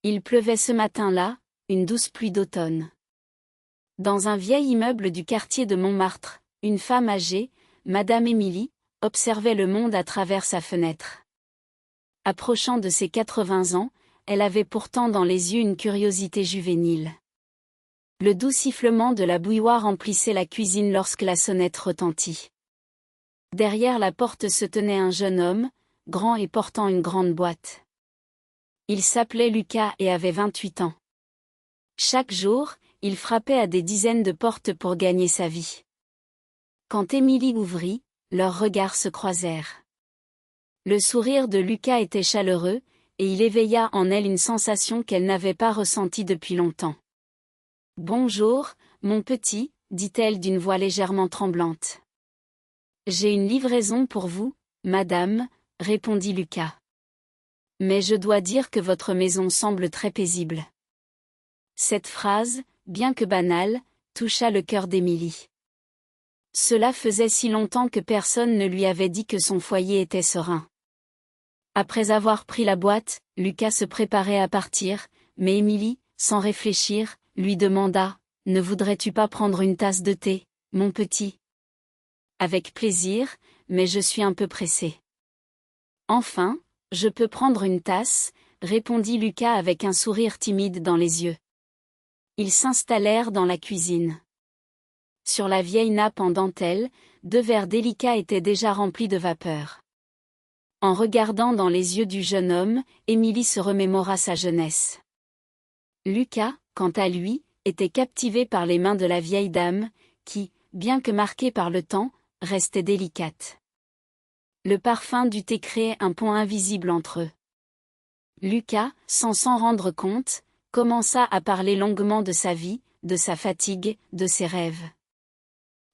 Il pleuvait ce matin-là, une douce pluie d'automne. Dans un vieil immeuble du quartier de Montmartre, une femme âgée, Madame Émilie, observait le monde à travers sa fenêtre. Approchant de ses 80 ans, elle avait pourtant dans les yeux une curiosité juvénile. Le doux sifflement de la bouilloire emplissait la cuisine lorsque la sonnette retentit. Derrière la porte se tenait un jeune homme, grand et portant une grande boîte. Il s'appelait Lucas et avait 28 ans. Chaque jour, il frappait à des dizaines de portes pour gagner sa vie. Quand Émilie ouvrit, leurs regards se croisèrent. Le sourire de Lucas était chaleureux, et il éveilla en elle une sensation qu'elle n'avait pas ressentie depuis longtemps. « Bonjour, mon petit », dit-elle d'une voix légèrement tremblante. « J'ai une livraison pour vous, madame », répondit Lucas. « Mais je dois dire que votre maison semble très paisible. » Cette phrase, bien que banale, toucha le cœur d'Émilie. Cela faisait si longtemps que personne ne lui avait dit que son foyer était serein. Après avoir pris la boîte, Lucas se préparait à partir, mais Émilie, sans réfléchir, lui demanda « Ne voudrais-tu pas prendre une tasse de thé, mon petit ?» « Avec plaisir, mais je suis un peu pressée. »« Enfin, je peux prendre une tasse, » répondit Lucas avec un sourire timide dans les yeux. Ils s'installèrent dans la cuisine. Sur la vieille nappe en dentelle, 2 verres délicats étaient déjà remplis de vapeur. En regardant dans les yeux du jeune homme, Émilie se remémora sa jeunesse. Lucas, quant à lui, était captivé par les mains de la vieille dame, qui, bien que marquée par le temps, restait délicate. Le parfum du thé créait un pont invisible entre eux. Lucas, sans s'en rendre compte, commença à parler longuement de sa vie, de sa fatigue, de ses rêves.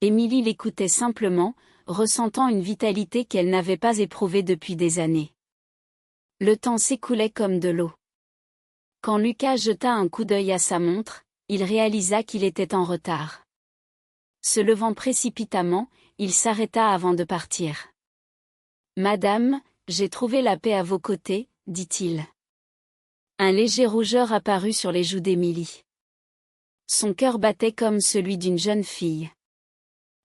Émilie l'écoutait simplement, ressentant une vitalité qu'elle n'avait pas éprouvée depuis des années. Le temps s'écoulait comme de l'eau. Quand Lucas jeta un coup d'œil à sa montre, il réalisa qu'il était en retard. Se levant précipitamment, il s'arrêta avant de partir. « Madame, j'ai trouvé la paix à vos côtés, » dit-il. Un léger rougeur apparut sur les joues d'Émilie. Son cœur battait comme celui d'une jeune fille.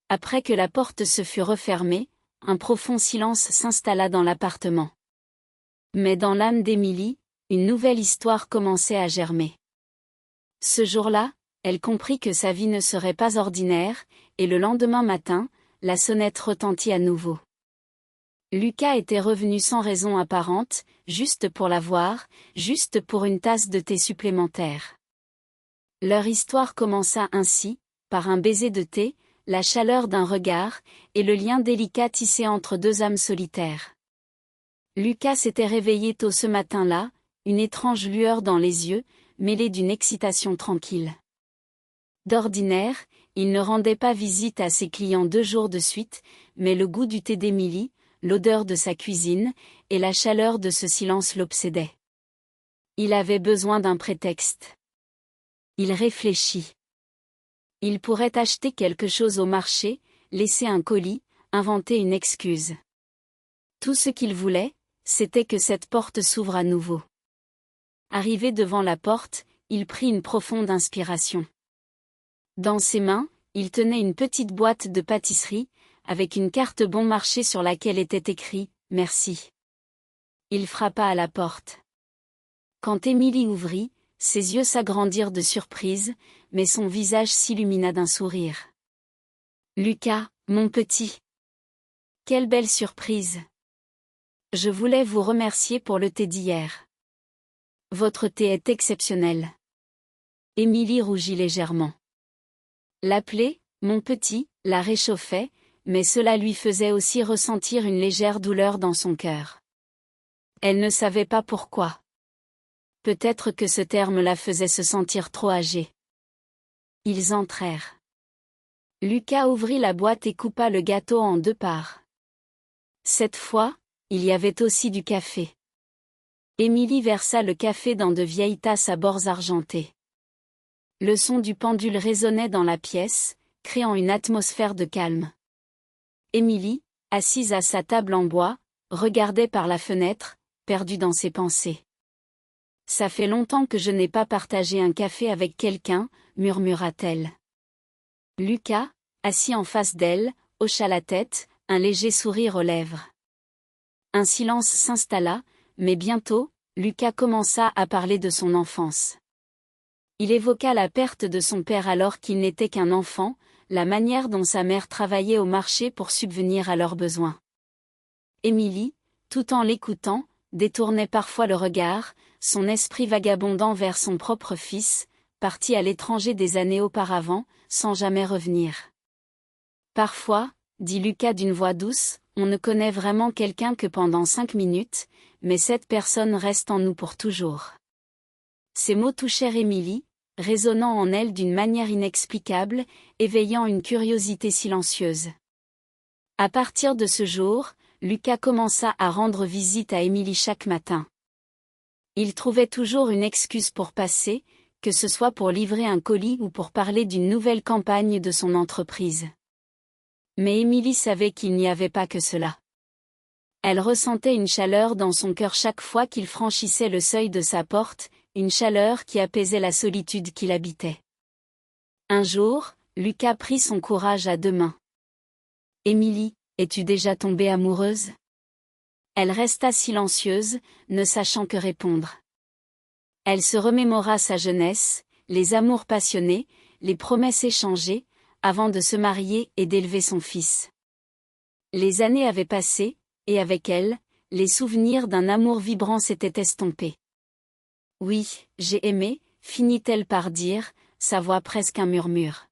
Après que la porte se fut refermée, un profond silence s'installa dans l'appartement. Mais dans l'âme d'Émilie, une nouvelle histoire commençait à germer. Ce jour-là, elle comprit que sa vie ne serait pas ordinaire, et le lendemain matin, la sonnette retentit à nouveau. Lucas était revenu sans raison apparente, juste pour la voir, juste pour une tasse de thé supplémentaire. Leur histoire commença ainsi, par un baiser de thé, la chaleur d'un regard, et le lien délicat tissé entre 2 âmes solitaires. Lucas s'était réveillé tôt ce matin-là, une étrange lueur dans les yeux, mêlée d'une excitation tranquille. D'ordinaire, il ne rendait pas visite à ses clients 2 jours de suite, mais le goût du thé d'Émilie, l'odeur de sa cuisine, et la chaleur de ce silence l'obsédaient. Il avait besoin d'un prétexte. Il réfléchit. Il pourrait acheter quelque chose au marché, laisser un colis, inventer une excuse. Tout ce qu'il voulait, c'était que cette porte s'ouvre à nouveau. Arrivé devant la porte, il prit une profonde inspiration. Dans ses mains, il tenait une petite boîte de pâtisserie, avec une carte bon marché sur laquelle était écrit « Merci ». Il frappa à la porte. Quand Émilie ouvrit, ses yeux s'agrandirent de surprise, mais son visage s'illumina d'un sourire. « Lucas, mon petit. Quelle belle surprise. Je voulais vous remercier pour le thé d'hier. Votre thé est exceptionnel. » Émilie rougit légèrement. L'appeler « mon petit » la réchauffait, mais cela lui faisait aussi ressentir une légère douleur dans son cœur. Elle ne savait pas pourquoi. Peut-être que ce terme la faisait se sentir trop âgée. Ils entrèrent. Lucas ouvrit la boîte et coupa le gâteau en 2 parts. Cette fois, il y avait aussi du café. Émilie versa le café dans de vieilles tasses à bords argentés. Le son du pendule résonnait dans la pièce, créant une atmosphère de calme. Émilie, assise à sa table en bois, regardait par la fenêtre, perdue dans ses pensées. Ça fait longtemps que je n'ai pas partagé un café avec quelqu'un, murmura-t-elle. Lucas, assis en face d'elle, hocha la tête, un léger sourire aux lèvres. Un silence s'installa, mais bientôt, Lucas commença à parler de son enfance. Il évoqua la perte de son père alors qu'il n'était qu'un enfant, la manière dont sa mère travaillait au marché pour subvenir à leurs besoins. Émilie, tout en l'écoutant, détournait parfois le regard, son esprit vagabondant vers son propre fils, parti à l'étranger des années auparavant, sans jamais revenir. Parfois, dit Lucas d'une voix douce, on ne connaît vraiment quelqu'un que pendant 5 minutes, mais cette personne reste en nous pour toujours. Ces mots touchèrent Émilie, résonnant en elle d'une manière inexplicable, éveillant une curiosité silencieuse. À partir de ce jour, Lucas commença à rendre visite à Émilie chaque matin. Il trouvait toujours une excuse pour passer, que ce soit pour livrer un colis ou pour parler d'une nouvelle campagne de son entreprise. Mais Émilie savait qu'il n'y avait pas que cela. Elle ressentait une chaleur dans son cœur chaque fois qu'il franchissait le seuil de sa porte, une chaleur qui apaisait la solitude qu'il habitait. Un jour, Lucas prit son courage à deux mains. « Émilie, es-tu déjà tombée amoureuse ?» Elle resta silencieuse, ne sachant que répondre. Elle se remémora sa jeunesse, les amours passionnés, les promesses échangées, avant de se marier et d'élever son fils. Les années avaient passé, et avec elles, les souvenirs d'un amour vibrant s'étaient estompés. « Oui, j'ai aimé », finit-elle par dire, sa voix presque un murmure.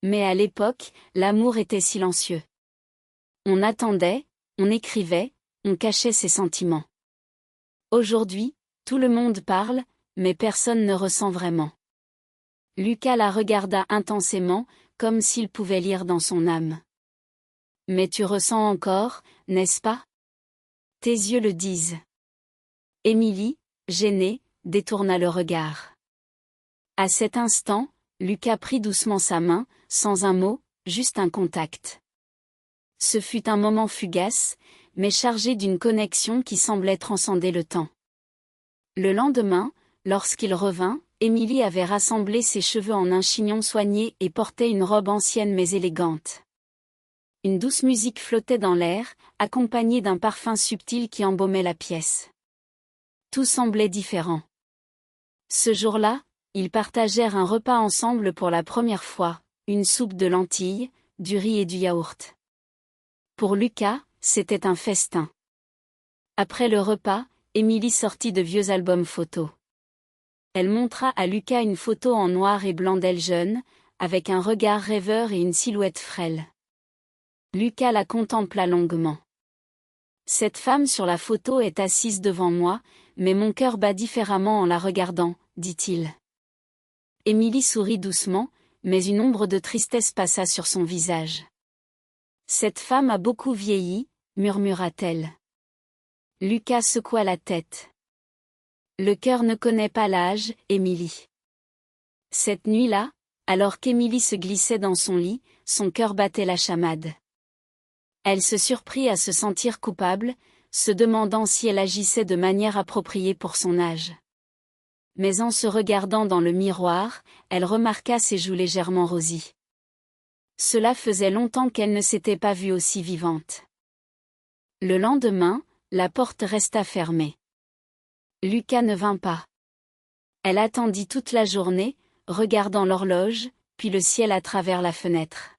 Mais à l'époque, l'amour était silencieux. On attendait, on écrivait, on cachait ses sentiments. Aujourd'hui, tout le monde parle, mais personne ne ressent vraiment. Lucas la regarda intensément, comme s'il pouvait lire dans son âme. « Mais tu ressens encore, n'est-ce pas ? Tes yeux le disent. » Émilie, gênée, détourna le regard. À cet instant, Lucas prit doucement sa main, sans un mot, juste un contact. Ce fut un moment fugace, mais chargé d'une connexion qui semblait transcender le temps. Le lendemain, lorsqu'il revint, Émilie avait rassemblé ses cheveux en un chignon soigné et portait une robe ancienne mais élégante. Une douce musique flottait dans l'air, accompagnée d'un parfum subtil qui embaumait la pièce. Tout semblait différent. Ce jour-là, ils partagèrent un repas ensemble pour la première fois, une soupe de lentilles, du riz et du yaourt. Pour Lucas, c'était un festin. Après le repas, Émilie sortit de vieux albums photos. Elle montra à Lucas une photo en noir et blanc d'elle jeune, avec un regard rêveur et une silhouette frêle. Lucas la contempla longuement. « Cette femme sur la photo est assise devant moi, mais mon cœur bat différemment en la regardant, » dit-il. Émilie sourit doucement, mais une ombre de tristesse passa sur son visage. « Cette femme a beaucoup vieilli, » murmura-t-elle. Lucas secoua la tête. Le cœur ne connaît pas l'âge, Émilie. Cette nuit-là, alors qu'Émilie se glissait dans son lit, son cœur battait la chamade. Elle se surprit à se sentir coupable, se demandant si elle agissait de manière appropriée pour son âge. Mais en se regardant dans le miroir, elle remarqua ses joues légèrement rosies. Cela faisait longtemps qu'elle ne s'était pas vue aussi vivante. Le lendemain, la porte resta fermée. Lucas ne vint pas. Elle attendit toute la journée, regardant l'horloge, puis le ciel à travers la fenêtre.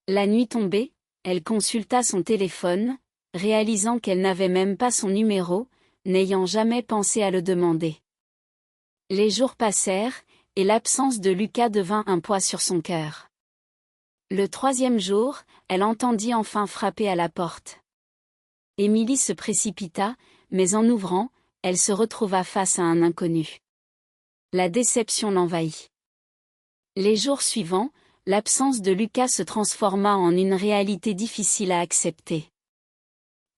La nuit tombée, elle consulta son téléphone, réalisant qu'elle n'avait même pas son numéro, n'ayant jamais pensé à le demander. Les jours passèrent, et l'absence de Lucas devint un poids sur son cœur. Le 3e jour, elle entendit enfin frapper à la porte. Émilie se précipita, mais en ouvrant, elle se retrouva face à un inconnu. La déception l'envahit. Les jours suivants, l'absence de Lucas se transforma en une réalité difficile à accepter.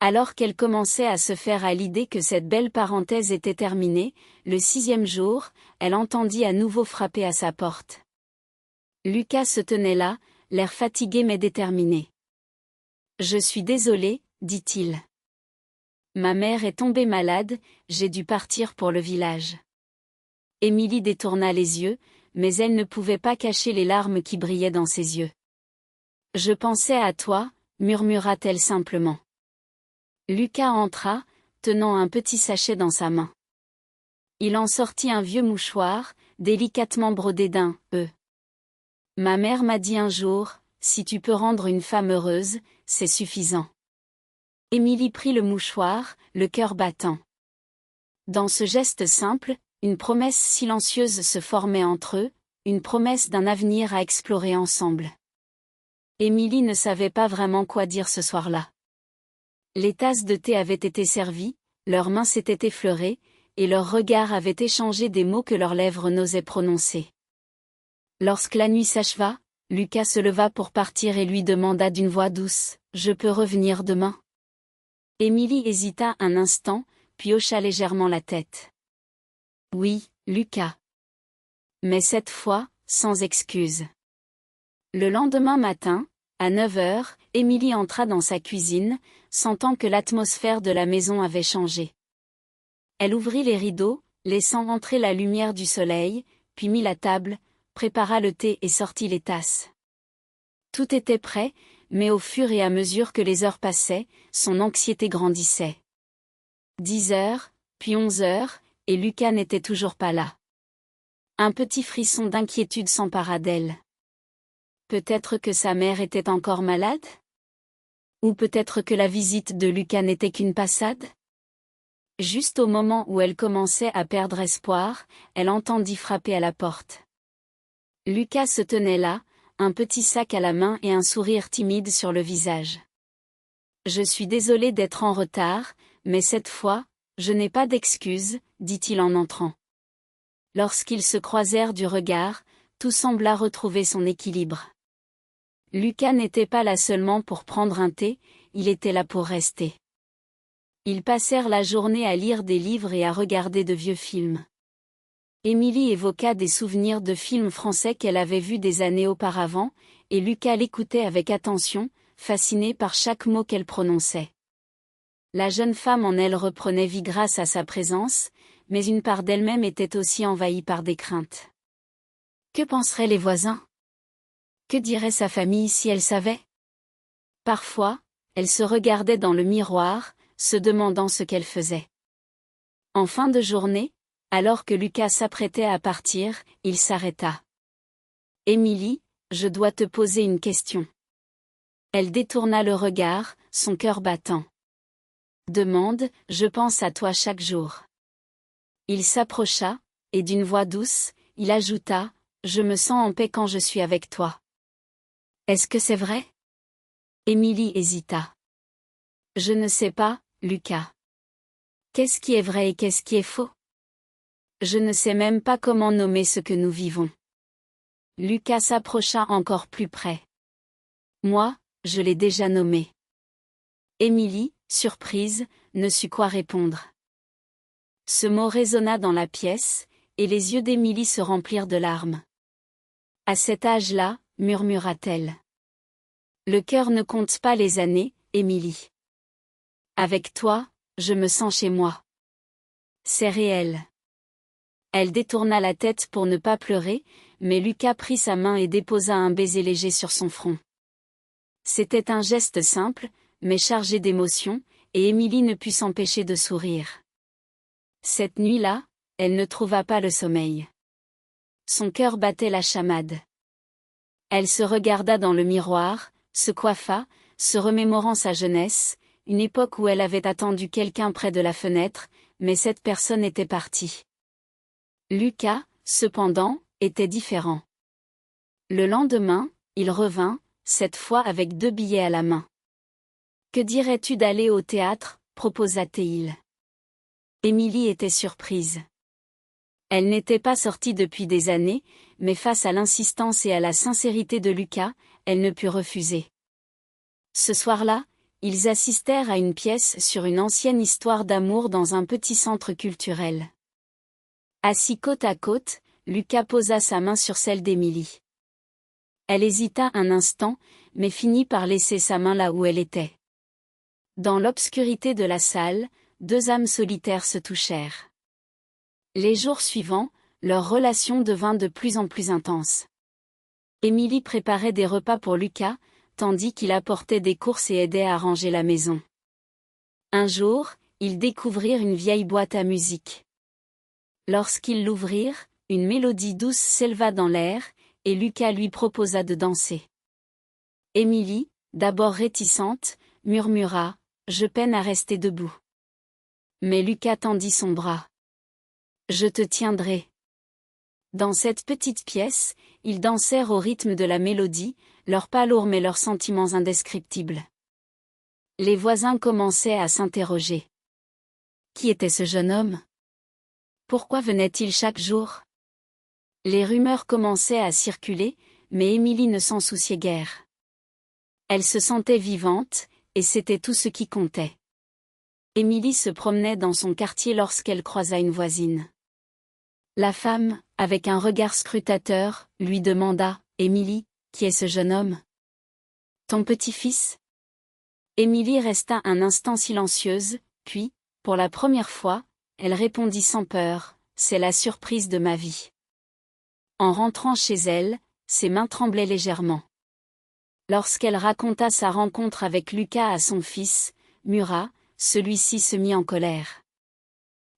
Alors qu'elle commençait à se faire à l'idée que cette belle parenthèse était terminée, le 6e jour, elle entendit à nouveau frapper à sa porte. Lucas se tenait là, l'air fatigué mais déterminé. « Je suis désolé, dit-il. Ma mère est tombée malade, j'ai dû partir pour le village. Émilie détourna les yeux, mais elle ne pouvait pas cacher les larmes qui brillaient dans ses yeux. Je pensais à toi, murmura-t-elle simplement. Lucas entra, tenant un petit sachet dans sa main. Il en sortit un vieux mouchoir, délicatement brodé d'un « E ». Ma mère m'a dit un jour, si tu peux rendre une femme heureuse, c'est suffisant. Émilie prit le mouchoir, le cœur battant. Dans ce geste simple, une promesse silencieuse se formait entre eux, une promesse d'un avenir à explorer ensemble. Émilie ne savait pas vraiment quoi dire ce soir-là. Les tasses de thé avaient été servies, leurs mains s'étaient effleurées, et leurs regards avaient échangé des mots que leurs lèvres n'osaient prononcer. Lorsque la nuit s'acheva, Lucas se leva pour partir et lui demanda d'une voix douce, « Je peux revenir demain ?» Émilie hésita un instant, puis hocha légèrement la tête. « Oui, Lucas. » Mais cette fois, sans excuse. Le lendemain matin, à 9 heures, Émilie entra dans sa cuisine, sentant que l'atmosphère de la maison avait changé. Elle ouvrit les rideaux, laissant entrer la lumière du soleil, puis mit la table, prépara le thé et sortit les tasses. Tout était prêt, mais au fur et à mesure que les heures passaient, son anxiété grandissait. 10 heures, puis 11 heures, et Lucas n'était toujours pas là. Un petit frisson d'inquiétude s'empara d'elle. Peut-être que sa mère était encore malade? Ou peut-être que la visite de Lucas n'était qu'une passade? Juste au moment où elle commençait à perdre espoir, elle entendit frapper à la porte. Lucas se tenait là, un petit sac à la main et un sourire timide sur le visage. « Je suis désolé d'être en retard, mais cette fois, je n'ai pas d'excuse, » dit-il en entrant. Lorsqu'ils se croisèrent du regard, tout sembla retrouver son équilibre. Lucas n'était pas là seulement pour prendre un thé, il était là pour rester. Ils passèrent la journée à lire des livres et à regarder de vieux films. Émilie évoqua des souvenirs de films français qu'elle avait vus des années auparavant, et Lucas l'écoutait avec attention, fasciné par chaque mot qu'elle prononçait. La jeune femme en elle reprenait vie grâce à sa présence, mais une part d'elle-même était aussi envahie par des craintes. Que penseraient les voisins? Que dirait sa famille si elle savait? Parfois, elle se regardait dans le miroir, se demandant ce qu'elle faisait. En fin de journée, alors que Lucas s'apprêtait à partir, il s'arrêta. « Émilie, je dois te poser une question. » Elle détourna le regard, son cœur battant. « Demande, je pense à toi chaque jour. » Il s'approcha, et d'une voix douce, il ajouta, « Je me sens en paix quand je suis avec toi. » Est-ce que c'est vrai? Émilie hésita. « Je ne sais pas, Lucas. Qu'est-ce qui est vrai et qu'est-ce qui est faux? Je ne sais même pas comment nommer ce que nous vivons. » Lucas s'approcha encore plus près. « Moi, je l'ai déjà nommé. » Émilie, surprise, ne sut quoi répondre. Ce mot résonna dans la pièce, et les yeux d'Émilie se remplirent de larmes. « À cet âge-là, » murmura-t-elle. « Le cœur ne compte pas les années, Émilie. Avec toi, je me sens chez moi. C'est réel. » Elle détourna la tête pour ne pas pleurer, mais Lucas prit sa main et déposa un baiser léger sur son front. C'était un geste simple, mais chargé d'émotion, et Émilie ne put s'empêcher de sourire. Cette nuit-là, elle ne trouva pas le sommeil. Son cœur battait la chamade. Elle se regarda dans le miroir, se coiffa, se remémorant sa jeunesse, une époque où elle avait attendu quelqu'un près de la fenêtre, mais cette personne était partie. Lucas, cependant, était différent. Le lendemain, il revint, cette fois avec 2 billets à la main. « Que dirais-tu d'aller au théâtre ?» proposa-t-il. Émilie était surprise. Elle n'était pas sortie depuis des années, mais face à l'insistance et à la sincérité de Lucas, elle ne put refuser. Ce soir-là, ils assistèrent à une pièce sur une ancienne histoire d'amour dans un petit centre culturel. Assis côte à côte, Lucas posa sa main sur celle d'Émilie. Elle hésita un instant, mais finit par laisser sa main là où elle était. Dans l'obscurité de la salle, deux âmes solitaires se touchèrent. Les jours suivants, leur relation devint de plus en plus intense. Émilie préparait des repas pour Lucas, tandis qu'il apportait des courses et aidait à ranger la maison. Un jour, ils découvrirent une vieille boîte à musique. Lorsqu'ils l'ouvrirent, une mélodie douce s'éleva dans l'air, et Lucas lui proposa de danser. Émilie, d'abord réticente, murmura « Je peine à rester debout ». Mais Lucas tendit son bras. « Je te tiendrai ». Dans cette petite pièce, ils dansèrent au rythme de la mélodie, leurs pas lourds mais leurs sentiments indescriptibles. Les voisins commençaient à s'interroger. Qui était ce jeune homme? Pourquoi venait-il chaque jour? Les rumeurs commençaient à circuler, mais Émilie ne s'en souciait guère. Elle se sentait vivante, et c'était tout ce qui comptait. Émilie se promenait dans son quartier lorsqu'elle croisa une voisine. La femme, avec un regard scrutateur, lui demanda « Émilie, qui est ce jeune homme? Ton petit-fils » Émilie resta un instant silencieuse, puis, pour la première fois, elle répondit sans peur « C'est la surprise de ma vie ». En rentrant chez elle, ses mains tremblaient légèrement. Lorsqu'elle raconta sa rencontre avec Lucas à son fils, Murat, celui-ci se mit en colère.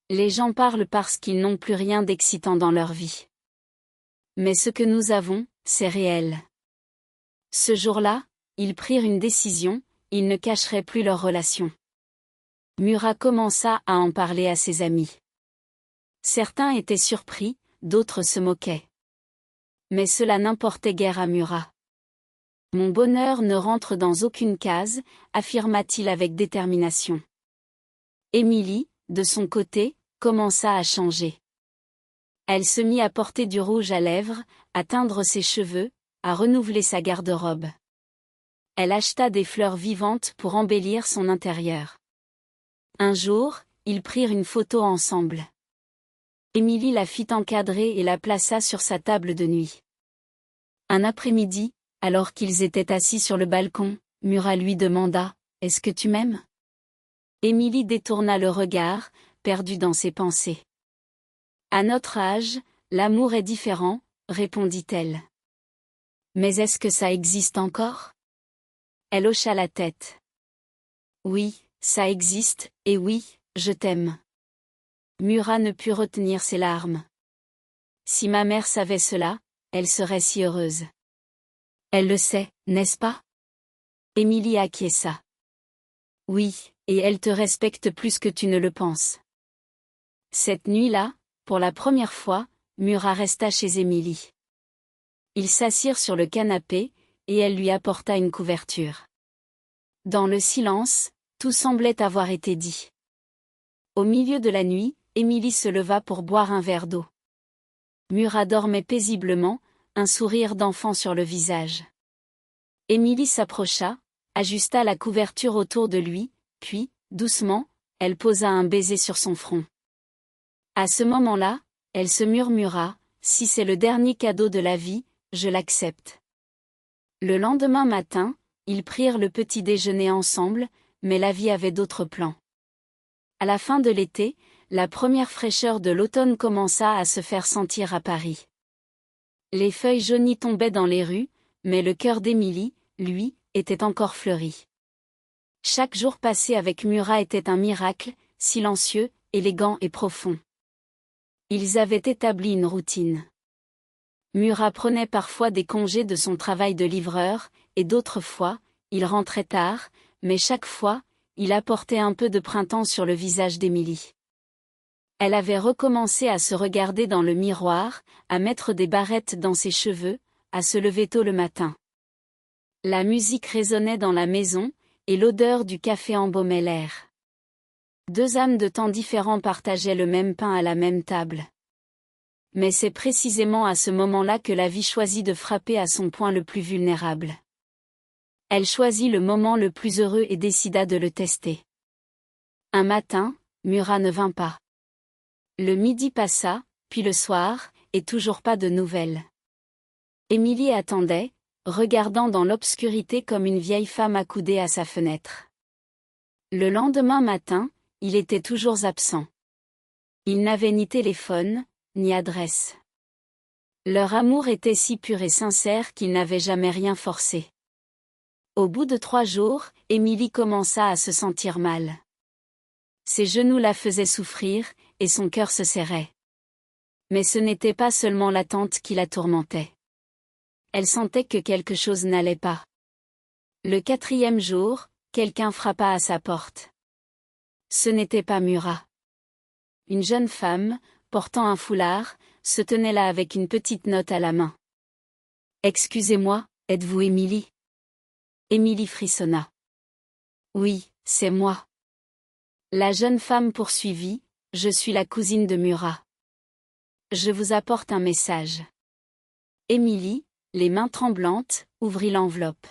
Les gens parlent parce qu'ils n'ont plus rien d'excitant dans leur vie. Mais ce que nous avons, c'est réel. Ce jour-là, ils prirent une décision, ils ne cacheraient plus leur relation. Murat commença à en parler à ses amis. Certains étaient surpris, d'autres se moquaient. Mais cela n'importait guère à Murat. Mon bonheur ne rentre dans aucune case, affirma-t-il avec détermination. Émilie, de son côté, commença à changer. Elle se mit à porter du rouge à lèvres, à teindre ses cheveux, à renouveler sa garde-robe. Elle acheta des fleurs vivantes pour embellir son intérieur. Un jour, ils prirent une photo ensemble. Émilie la fit encadrer et la plaça sur sa table de nuit. Un après-midi, alors qu'ils étaient assis sur le balcon, Murat lui demanda « Est-ce que tu m'aimes » Émilie détourna le regard, perdue dans ses pensées. « À notre âge, l'amour est différent, » répondit-elle. « Mais est-ce que ça existe encore » Elle hocha la tête. « Oui, ça existe, et oui, je t'aime. » Murat ne put retenir ses larmes. « Si ma mère savait cela, elle serait si heureuse. » Elle le sait, n'est-ce pas? Émilie acquiesça. « Oui, et elle te respecte plus que tu ne le penses. » Cette nuit-là, pour la première fois, Murat resta chez Émilie. Ils s'assirent sur le canapé, et elle lui apporta une couverture. Dans le silence, tout semblait avoir été dit. Au milieu de la nuit, Émilie se leva pour boire un verre d'eau. Murat dormait paisiblement, un sourire d'enfant sur le visage. Émilie s'approcha, ajusta la couverture autour de lui, puis, doucement, elle posa un baiser sur son front. À ce moment-là, elle se murmura « Si c'est le dernier cadeau de la vie, je l'accepte. » Le lendemain matin, ils prirent le petit déjeuner ensemble, mais la vie avait d'autres plans. À la fin de l'été, la première fraîcheur de l'automne commença à se faire sentir à Paris. Les feuilles jaunies tombaient dans les rues, mais le cœur d'Émilie, lui, était encore fleuri. Chaque jour passé avec Murat était un miracle, silencieux, élégant et profond. Ils avaient établi une routine. Murat prenait parfois des congés de son travail de livreur, et d'autres fois, il rentrait tard, mais chaque fois, il apportait un peu de printemps sur le visage d'Émilie. Elle avait recommencé à se regarder dans le miroir, à mettre des barrettes dans ses cheveux, à se lever tôt le matin. La musique résonnait dans la maison, et l'odeur du café embaumait l'air. Deux âmes de temps différents partageaient le même pain à la même table. Mais c'est précisément à ce moment-là que la vie choisit de frapper à son point le plus vulnérable. Elle choisit le moment le plus heureux et décida de le tester. Un matin, Murat ne vint pas. Le midi passa, puis le soir, et toujours pas de nouvelles. Émilie attendait, regardant dans l'obscurité comme une vieille femme accoudée à sa fenêtre. Le lendemain matin, il était toujours absent. Il n'avait ni téléphone, ni adresse. Leur amour était si pur et sincère qu'il n'avait jamais rien forcé. Au bout de 3 jours, Émilie commença à se sentir mal. Ses genoux la faisaient souffrir, et son cœur se serrait. Mais ce n'était pas seulement l'attente qui la tourmentait. Elle sentait que quelque chose n'allait pas. Le 4e jour, quelqu'un frappa à sa porte. Ce n'était pas Murat. Une jeune femme, portant un foulard, se tenait là avec une petite note à la main. « Excusez-moi, êtes-vous Émilie » Émilie frissonna. « Oui, c'est moi. » La jeune femme poursuivit, « Je suis la cousine de Murat. Je vous apporte un message. » Émilie, les mains tremblantes, ouvrit l'enveloppe.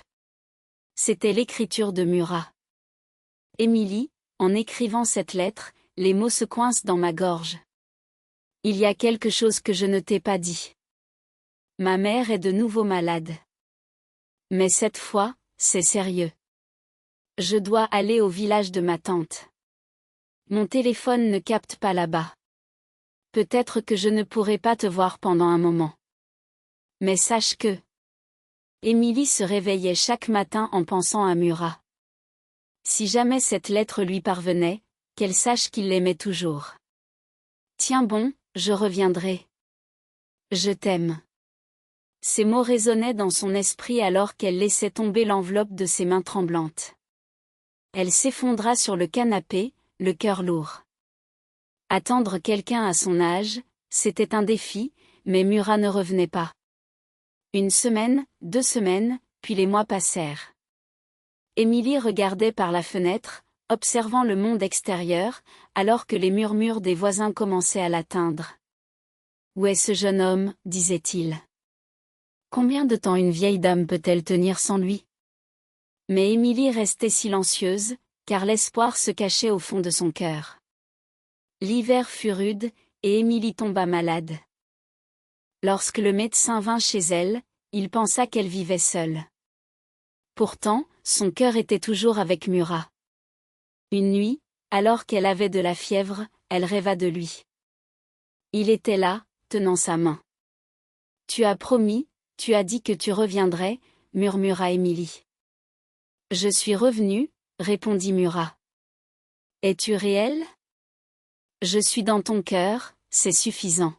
C'était l'écriture de Murat. « Émilie, en écrivant cette lettre, les mots se coincent dans ma gorge. Il y a quelque chose que je ne t'ai pas dit. Ma mère est de nouveau malade. Mais cette fois, c'est sérieux. Je dois aller au village de ma tante. Mon téléphone ne capte pas là-bas. Peut-être que je ne pourrai pas te voir pendant un moment. Mais sache que... » Émilie se réveillait chaque matin en pensant à Murat. Si jamais cette lettre lui parvenait, qu'elle sache qu'il l'aimait toujours. Tiens bon, je reviendrai. Je t'aime. Ces mots résonnaient dans son esprit alors qu'elle laissait tomber l'enveloppe de ses mains tremblantes. Elle s'effondra sur le canapé, le cœur lourd. Attendre quelqu'un à son âge, c'était un défi, mais Murat ne revenait pas. 1 semaine, 2 semaines, puis les mois passèrent. Émilie regardait par la fenêtre, observant le monde extérieur, alors que les murmures des voisins commençaient à l'atteindre. « Où est ce jeune homme » disait-il. « Combien de temps une vieille dame peut-elle tenir sans lui ?» Mais Émilie restait silencieuse, car l'espoir se cachait au fond de son cœur. L'hiver fut rude, et Émilie tomba malade. Lorsque le médecin vint chez elle, il pensa qu'elle vivait seule. Pourtant, son cœur était toujours avec Murat. Une nuit, alors qu'elle avait de la fièvre, elle rêva de lui. Il était là, tenant sa main. « Tu as promis, tu as dit que tu reviendrais » murmura Émilie. « Je suis revenue » répondit Murat. « Es-tu réel ? Je suis dans ton cœur, c'est suffisant. »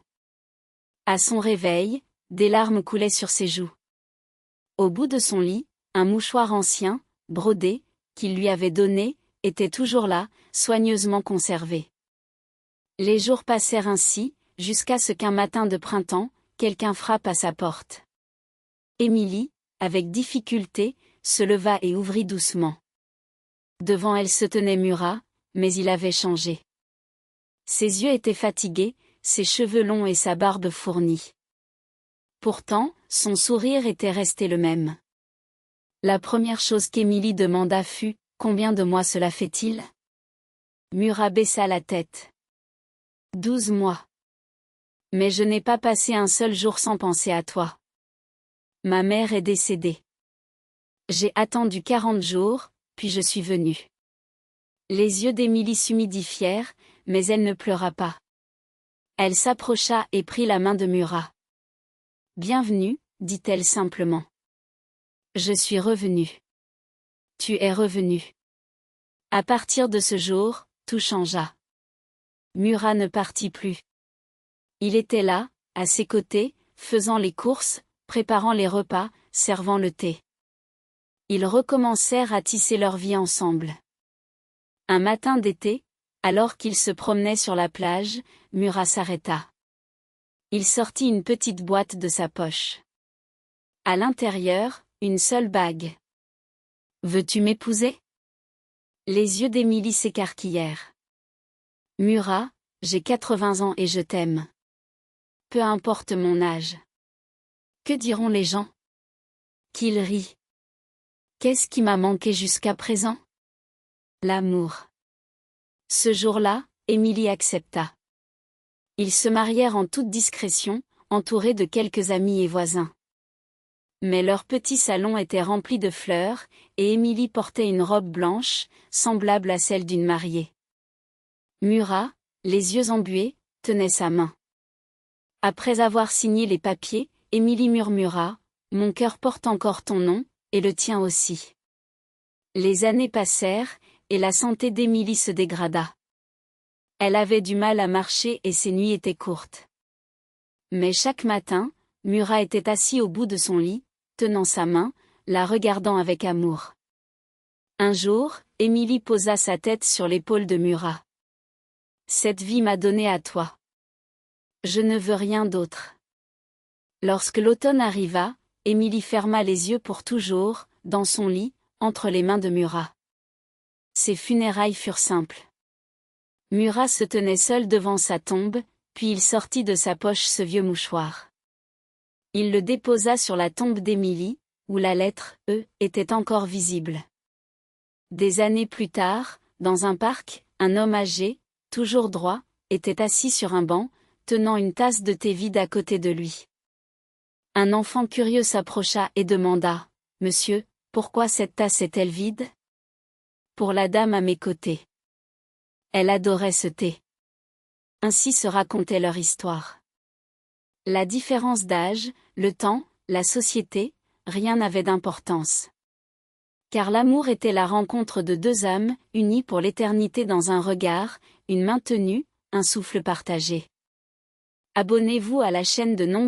À son réveil, des larmes coulaient sur ses joues. Au bout de son lit, un mouchoir ancien, brodé, qu'il lui avait donné, était toujours là, soigneusement conservé. Les jours passèrent ainsi, jusqu'à ce qu'un matin de printemps, quelqu'un frappe à sa porte. Émilie, avec difficulté, se leva et ouvrit doucement. Devant elle se tenait Murat, mais il avait changé. Ses yeux étaient fatigués, ses cheveux longs et sa barbe fournie. Pourtant, son sourire était resté le même. La première chose qu'Émilie demanda fut « Combien de mois cela fait-il » Murat baissa la tête. 12 mois. Mais je n'ai pas passé un seul jour sans penser à toi. Ma mère est décédée. J'ai attendu 40 jours, puis je suis venue. Les yeux d'Émilie s'humidifièrent, mais elle ne pleura pas. Elle s'approcha et prit la main de Murat. « Bienvenue » dit-elle simplement. « Je suis revenue. »« Tu es revenu. » À partir de ce jour, tout changea. Murat ne partit plus. Il était là, à ses côtés, faisant les courses, préparant les repas, servant le thé. Ils recommencèrent à tisser leur vie ensemble. Un matin d'été, alors qu'ils se promenaient sur la plage, Murat s'arrêta. Il sortit une petite boîte de sa poche. À l'intérieur, une seule bague. « Veux-tu m'épouser » Les yeux d'Émilie s'écarquillèrent. « Murat, j'ai 80 ans et je t'aime. Peu importe mon âge. Que diront les gens ? Qu'ils rient. Qu'est-ce qui m'a manqué jusqu'à présent ? L'amour. » Ce jour-là, Émilie accepta. Ils se marièrent en toute discrétion, entourés de quelques amis et voisins. Mais leur petit salon était rempli de fleurs, et Émilie portait une robe blanche, semblable à celle d'une mariée. Murat, les yeux embués, tenait sa main. Après avoir signé les papiers, Émilie murmura, « Mon cœur porte encore ton nom, et le tien aussi. » Les années passèrent, et la santé d'Émilie se dégrada. Elle avait du mal à marcher et ses nuits étaient courtes. Mais chaque matin, Murat était assis au bout de son lit, tenant sa main, la regardant avec amour. Un jour, Émilie posa sa tête sur l'épaule de Murat. « Cette vie m'a donné à toi. Je ne veux rien d'autre. » Lorsque l'automne arriva, Émilie ferma les yeux pour toujours, dans son lit, entre les mains de Murat. Ses funérailles furent simples. Murat se tenait seul devant sa tombe, puis il sortit de sa poche ce vieux mouchoir. Il le déposa sur la tombe d'Émilie, où la lettre « E » était encore visible. Des années plus tard, dans un parc, un homme âgé, toujours droit, était assis sur un banc, tenant une tasse de thé vide à côté de lui. Un enfant curieux s'approcha et demanda « Monsieur, pourquoi cette tasse est-elle vide ?»« Pour la dame à mes côtés. Elle adorait ce thé. » Ainsi se racontait leur histoire. La différence d'âge, le temps, la société, rien n'avait d'importance. Car l'amour était la rencontre de deux âmes, unies pour l'éternité dans un regard, une main tenue, un souffle partagé. Abonnez-vous à la chaîne de nombreux